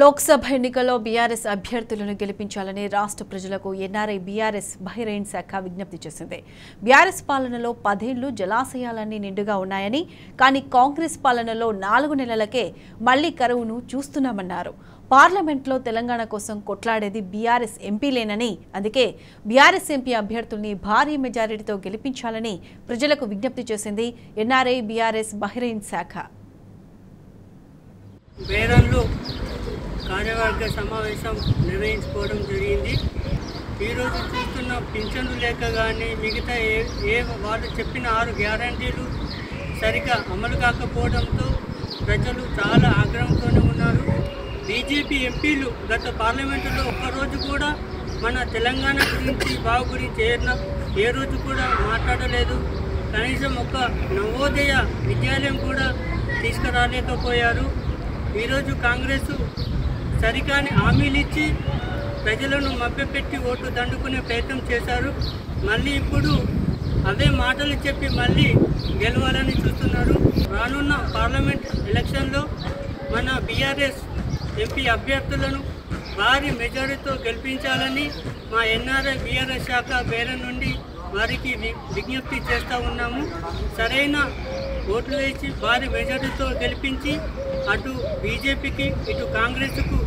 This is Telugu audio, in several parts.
లోక్సభ ఎన్నికల్లో బీఆర్ఎస్ అభ్యర్థులను గెలిపించాలని రాష్ట్ర ప్రజలకు ఎన్ఆర్ఐ బీఆర్ఎస్ బహిరైన్ శాఖ విజ్ఞప్తి చేసింది. బీఆర్ఎస్ పాలనలో 10 ఏళ్లు జలాశయాలన్నీ నిండుగా ఉన్నాయని, కానీ కాంగ్రెస్ పాలనలో 4 నెలలకే మళ్లీ కరువును చూస్తున్నామన్నారు. పార్లమెంట్లో తెలంగాణ కోసం కొట్లాడేది బీఆర్ఎస్ ఎంపీలేనని, అందుకే బీఆర్ఎస్ ఎంపీ అభ్యర్థుల్ని భారీ మెజారిటీతో గెలిపించాలని ప్రజలకు విజ్ఞప్తి చేసింది ఎన్ఆర్ఐ బీఆర్ఎస్ బహిరైన్ శాఖ. కార్యవర్గ సమావేశం నిర్వహించుకోవడం జరిగింది. ఈరోజు చూస్తున్న పింఛన్లు లేక కానీ మిగతా వాళ్ళు చెప్పిన 6 గ్యారంటీలు సరిగా అమలు కాకపోవడంతో ప్రజలు చాలా ఆగ్రహంతోనే ఉన్నారు. బీజేపీ ఎంపీలు గత పార్లమెంటులో ఒక్కరోజు కూడా మన తెలంగాణ గురించి బాగు గురించి ఏ రోజు కూడా మాట్లాడలేదు. కనీసం ఒక నవోదయ విద్యాలయం కూడా తీసుకురాలేకపోయారు. ఈరోజు కాంగ్రెస్ సరికాని హామీలు ఇచ్చి ప్రజలను మభ్యపెట్టి ఓట్లు దండుకునే ప్రయత్నం చేశారు. మళ్ళీ ఇప్పుడు అవే మాటలు చెప్పి మళ్ళీ గెలవాలని చూస్తున్నారు. రానున్న పార్లమెంట్ ఎలక్షన్లో మన బీఆర్ఎస్ ఎంపీ అభ్యర్థులను భారీ మెజారిటీతో గెలిపించాలని మా ఎన్ఆర్ఐ బీఆర్ఎస్ శాఖ పేరు నుండి వారికి విజ్ఞప్తి చేస్తూ ఉన్నాము. సరైన ఓట్లు వేసి భారీ మెజారిటీతో గెలిపించి అటు బీజేపీకి ఇటు కాంగ్రెస్కు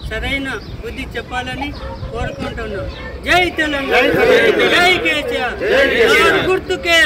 సరైన బుద్ధి చెప్పాలని కోరుకుంటున్నాం. జై తెలంగాణ, జై కేసీఆర్, గుర్తుకే.